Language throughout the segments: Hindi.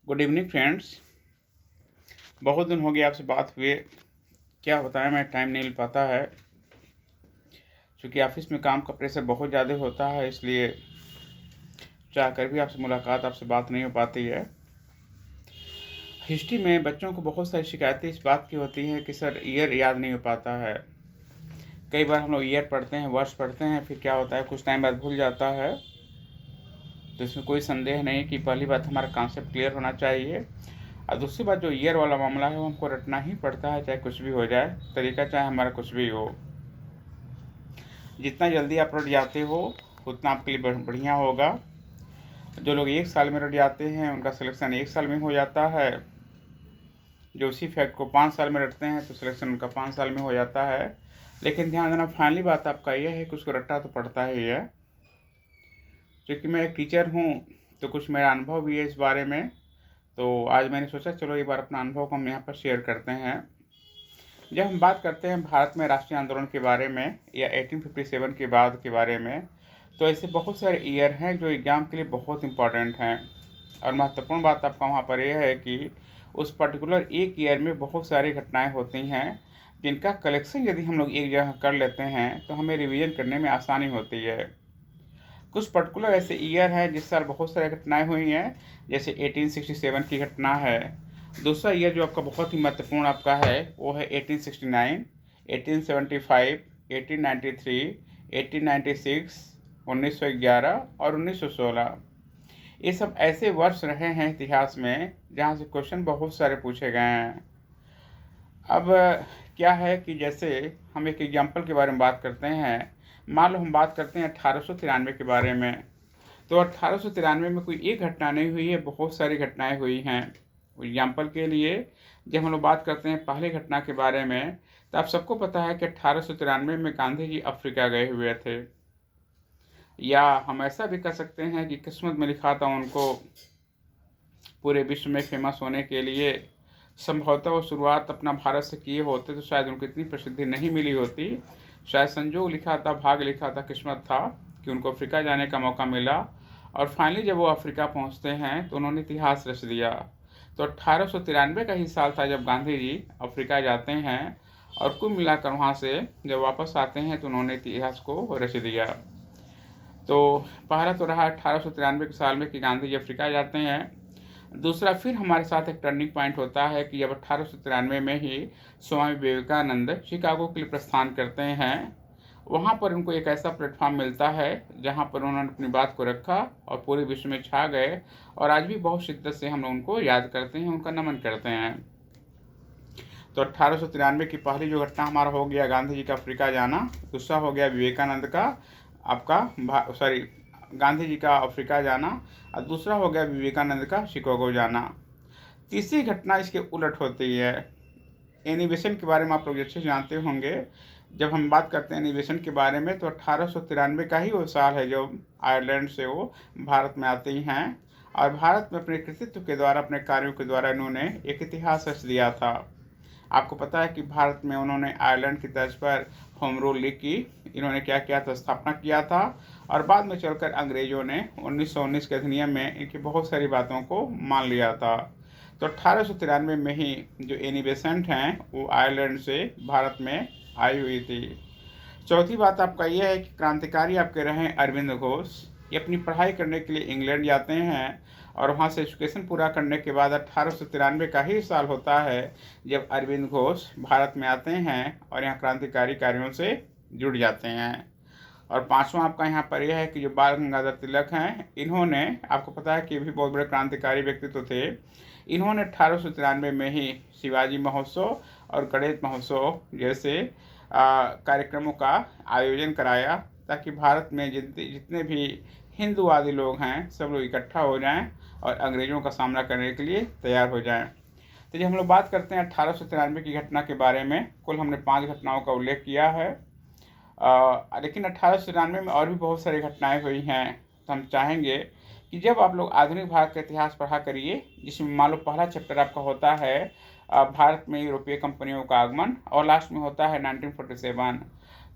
Good evening friends. बहुत दिन हो गए आपसे बात हुए। क्या बताएं, मैं टाइम नहीं मिल पाता है क्योंकि ऑफिस में काम का प्रेशर बहुत ज़्यादा होता है, इसलिए चाह कर भी आपसे बात नहीं हो पाती है। हिस्ट्री में बच्चों को बहुत सारी शिकायतें इस बात की होती हैं कि सर ईयर याद नहीं हो पाता है। कई बार हम लोग ईयर पढ़ते हैं, वर्ष पढ़ते हैं, फिर क्या होता है कुछ टाइम बाद भूल जाता है। तो इसमें कोई संदेह नहीं कि पहली बात हमारा कॉन्सेप्ट क्लियर होना चाहिए, और दूसरी बात जो ईयर वाला मामला है वो हमको रटना ही पड़ता है, चाहे कुछ भी हो जाए, तरीका चाहे हमारा कुछ भी हो। जितना जल्दी आप रट जाते हो उतना आपके लिए बढ़िया होगा। जो लोग 1 साल में रट जाते हैं उनका सिलेक्शन 1 साल में हो जाता है। जो उसी फैक्ट को 5 साल में रटते हैं तो सिलेक्शन उनका 5 साल में हो जाता है। लेकिन ध्यान देना, फाइनली बात आपका यह है कि उसको रट्टा तो पड़ता ही है। क्योंकि मैं एक टीचर हूँ तो कुछ मेरा अनुभव भी है इस बारे में, तो आज मैंने सोचा चलो एक बार अपना अनुभव को हम यहाँ पर शेयर करते हैं। जब हम बात करते हैं भारत में राष्ट्रीय आंदोलन के बारे में या 1857 के बाद के बारे में, तो ऐसे बहुत सारे ईयर हैं जो एग्ज़ाम के लिए बहुत इंपॉर्टेंट हैं। और महत्वपूर्ण बात आपका वहाँ पर यह है कि उस पर्टिकुलर एक ईयर में बहुत सारी घटनाएं होती हैं जिनका कलेक्शन यदि हम लोग एक जगह कर लेते हैं तो हमें रिवीजन करने में आसानी होती है। कुछ पर्टिकुलर ऐसे ईयर हैं जिस साल बहुत सारी घटनाएं हुई हैं, जैसे 1867 की घटना है। दूसरा ईयर जो आपका बहुत ही महत्वपूर्ण आपका है वो है 1869, 1875, 1893, 1896, 1911 और 1916। ये सब ऐसे वर्ष रहे हैं इतिहास में जहाँ से क्वेश्चन बहुत सारे पूछे गए हैं। अब क्या है कि जैसे हम एक एग्जाम्पल के बारे में बात करते हैं, मान लो हम बात करते हैं 1893 के बारे में। तो 1893 में कोई एक घटना नहीं हुई है, बहुत सारी घटनाएं हुई हैं। एग्जाम्पल के लिए जब हम लोग बात करते हैं पहली घटना के बारे में, तो आप सबको पता है कि 1893 में गांधी जी अफ्रीका गए हुए थे। या हम ऐसा भी कह सकते हैं कि किस्मत में लिखा था उनको पूरे विश्व में फेमस होने के लिए। संभवतः वो शुरुआत अपना भारत से किए होते तो शायद उनको इतनी प्रसिद्धि नहीं मिली होती। शायद संजोग लिखा था, भाग लिखा था, किस्मत था कि उनको अफ्रीका जाने का मौका मिला। और फाइनली जब वो अफ्रीका पहुंचते हैं तो उन्होंने इतिहास रच दिया। तो 1893 का ही साल था जब गांधी जी अफ्रीका जाते हैं, और कुल मिलाकर वहाँ से जब वापस आते हैं तो उन्होंने इतिहास को रच दिया। तो पहला तो रहा 1893 के साल में कि गांधी जी अफ्रीका जाते हैं। दूसरा, फिर हमारे साथ एक टर्निंग पॉइंट होता है कि जब 1893 में ही स्वामी विवेकानंद शिकागो के लिए प्रस्थान करते हैं। वहाँ पर उनको एक ऐसा प्लेटफॉर्म मिलता है जहाँ पर उन्होंने अपनी बात को रखा और पूरे विश्व में छा गए, और आज भी बहुत शिद्दत से हम लोग उनको याद करते हैं, उनका नमन करते हैं। तो 1893 की पहली जो घटना हमारा हो गया गांधी जी का अफ्रीका जाना। दूसरा हो गया विवेकानंद का गांधी जी का अफ्रीका जाना, और दूसरा हो गया विवेकानंद का शिकागो जाना। तीसरी घटना इसके उलट होती है। एनिवेशन के बारे में आप लोग अच्छे जानते होंगे। जब हम बात करते हैं एनिवेशन के बारे में तो 1893 का ही वो साल है जब आयरलैंड से वो भारत में आती हैं, और भारत में अपने कृतित्व के द्वारा, अपने कार्यों के द्वारा इन्होंने एक इतिहास रच दिया था। आपको पता है कि भारत में उन्होंने आयरलैंड की तर्ज पर होम रूल लीग की इन्होंने क्या किया था, स्थापना किया था। और बाद में चलकर अंग्रेजों ने 1919 के अधिनियम में इनकी बहुत सारी बातों को मान लिया था। तो 1893 में ही जो एनी बेसेंट हैं वो आयरलैंड से भारत में आई हुई थी। चौथी बात आपका यह है कि क्रांतिकारी आपके रहे अरविंद घोष। ये अपनी पढ़ाई करने के लिए इंग्लैंड जाते हैं, और वहाँ से एजुकेशन पूरा करने के बाद 1893 का ही साल होता है जब अरविंद घोष भारत में आते हैं और यहाँ क्रांतिकारी कार्यों से जुड़ जाते हैं। और पांचवा आपका यहाँ पर यह है कि जो बाल गंगाधर तिलक हैं, इन्होंने, आपको पता है कि भी बहुत बड़े क्रांतिकारी व्यक्तित्व थे। इन्होंने 1893 में ही शिवाजी महोत्सव और गणेश महोत्सव जैसे कार्यक्रमों का आयोजन कराया, ताकि भारत में जितने भी हिंदूवादी लोग हैं सब लोग इकट्ठा हो जाएं और अंग्रेज़ों का सामना करने के लिए तैयार हो जाएं। तो जब हम लोग बात करते हैं 1893 की घटना के बारे में, कुल हमने 5 घटनाओं का उल्लेख किया है। लेकिन 1893 में और भी बहुत सारी घटनाएं हुई हैं। तो हम चाहेंगे कि जब आप लोग आधुनिक भारत का इतिहास पढ़ा करिए, जिसमें मान लो पहला चैप्टर आपका होता है भारत में यूरोपीय कंपनियों का आगमन, और लास्ट में होता है 1947।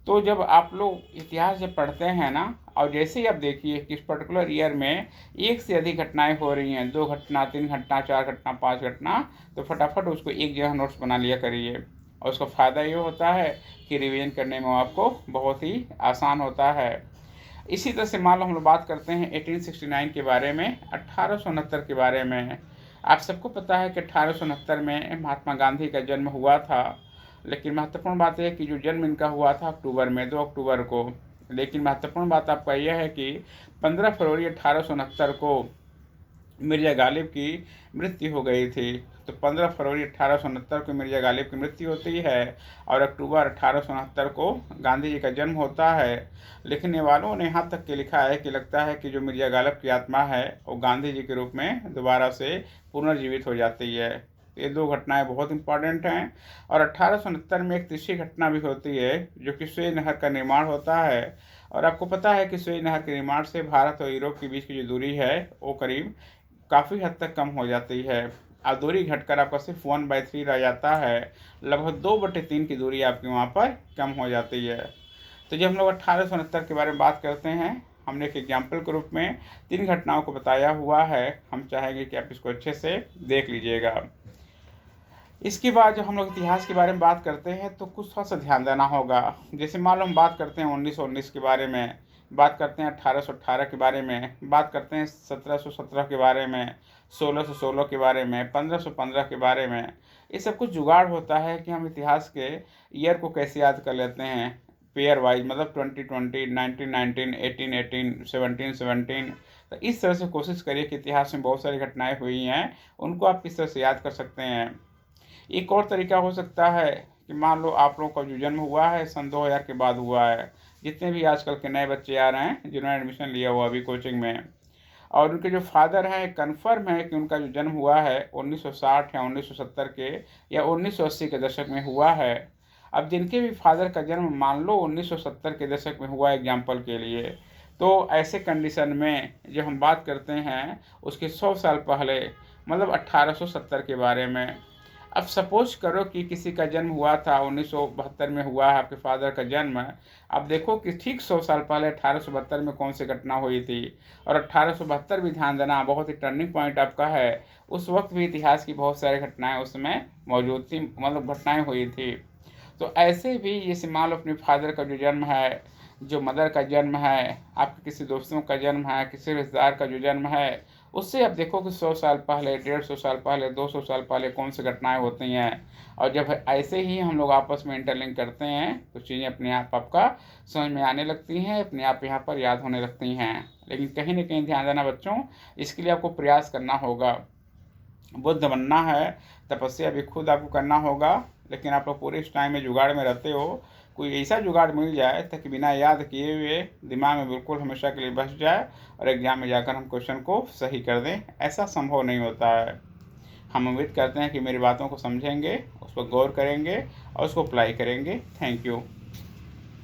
तो जब आप लोग इतिहास जब पढ़ते हैं ना, और जैसे ही आप देखिए कि इस पर्टिकुलर ईयर में एक से अधिक घटनाएं हो रही हैं, 2 घटना, 3 घटना, 4 घटना, 5 घटना, तो फटाफट उसको एक जगह नोट्स बना लिया करिए। और उसका फ़ायदा ये होता है कि रिवीजन करने में आपको बहुत ही आसान होता है। इसी तरह से मान लो हम लोग बात करते हैं 1869 के बारे में, 1869 के बारे में। आप सबको पता है कि 1869 में महात्मा गांधी का जन्म हुआ था, लेकिन महत्वपूर्ण बात यह है कि जो जन्म इनका हुआ था अक्टूबर में, 2 अक्टूबर को। लेकिन महत्वपूर्ण बात आपका यह है कि 15 फरवरी 1869 को मिर्ज़ा गालिब की मृत्यु हो गई थी। तो 15 फरवरी 1869 को मिर्ज़ा गालिब की मृत्यु होती है और अक्टूबर 1869 को गांधी जी का जन्म होता है। लिखने वालों ने यहाँ तक के लिखा है कि लगता है कि जो मिर्ज़ा गालिब की आत्मा है वो गांधी जी के रूप में दोबारा से पुनर्जीवित हो जाती है। ये 2 घटनाएं बहुत इंपॉर्टेंट हैं। और 1869 में एक तीसरी घटना भी होती है, जो कि सुएज नहर का निर्माण होता है। और आपको पता है कि सुएज नहर के निर्माण से भारत और यूरोप के बीच की जो दूरी है वो करीब काफ़ी हद तक कम हो जाती है। अब दूरी घटकर आपका सिर्फ 1/3 रह जाता है, लगभग 2/3 की दूरी आपकी वहाँ पर कम हो जाती है। तो जब हम लोग 1869 के बारे में बात करते हैं, हमने एक एग्जाम्पल के रूप में 3 घटनाओं को बताया हुआ है। हम चाहेंगे कि आप इसको अच्छे से देख लीजिएगा। इसके बाद जब हम लोग इतिहास के बारे में बात करते हैं तो कुछ थोड़ा सा ध्यान देना होगा। जैसे मान लो हम बात करते हैं 1919 के बारे में, बात करते हैं 1818 के बारे में, बात करते हैं 1717 के बारे में, 1616 के बारे में, 1515 के बारे में। ये सब कुछ जुगाड़ होता है कि हम इतिहास के ईयर को कैसे याद कर लेते हैं पेयर वाइज, मतलब 2020, 1919, 1818, 1717। तो इस तरह से कोशिश करिए कि इतिहास में बहुत सारी घटनाएं हुई हैं, उनको आप किस तरह से याद कर सकते हैं। एक और तरीका हो सकता है कि मान लो आप लोगों का जो जन्म हुआ है सन 2000 के बाद हुआ है। जितने भी आजकल के नए बच्चे आ रहे हैं जिन्होंने एडमिशन लिया हुआ अभी कोचिंग में, और उनके जो फादर हैं कन्फर्म है कि उनका जो जन्म हुआ है 1960 या 1970 के या 1980 के दशक में हुआ है। अब जिनके भी फादर का जन्म मान लो 1970 के दशक में हुआ एग्जाम्पल के लिए, तो ऐसे कंडीशन में जब हम बात करते हैं उसके 100 साल पहले, मतलब 1870 के बारे में। अब सपोज करो कि किसी का जन्म हुआ था 1972 में हुआ है आपके फादर का जन्म। अब देखो कि ठीक 100 साल पहले 1872 में कौन सी घटना हुई थी। और 1872 भी ध्यान देना बहुत ही टर्निंग पॉइंट आपका है। उस वक्त भी इतिहास की बहुत सारी घटनाएं उसमें मौजूद थी, मतलब घटनाएं हुई थी। तो ऐसे भी जैसे मान लो अपने फादर का जो जन्म है, जो मदर का जन्म है, आपके किसी दोस्तों का जन्म है, किसी रिश्तेदार का जो जन्म है, उससे आप देखो कि 100 साल पहले, 150 साल पहले, 200 साल पहले कौन सी घटनाएं होती हैं। और जब ऐसे ही हम लोग आपस में इंटरलिंक करते हैं तो चीज़ें अपने आप आपका समझ में आने लगती हैं, अपने आप यहाँ पर याद होने लगती हैं। लेकिन कहीं ना कहीं ध्यान देना बच्चों, इसके लिए आपको प्रयास करना होगा। बुद्ध बनना है, तपस्या भी खुद आपको करना होगा। लेकिन आप लोग पूरे इस टाइम में जुगाड़ में रहते हो, कोई ऐसा जुगाड़ मिल जाए ताकि बिना याद किए हुए दिमाग में बिल्कुल हमेशा के लिए बस जाए और एग्ज़ाम में जाकर हम क्वेश्चन को सही कर दें। ऐसा संभव नहीं होता है। हम उम्मीद करते हैं कि मेरी बातों को समझेंगे, उस पर गौर करेंगे और उसको अप्लाई करेंगे। Thank you.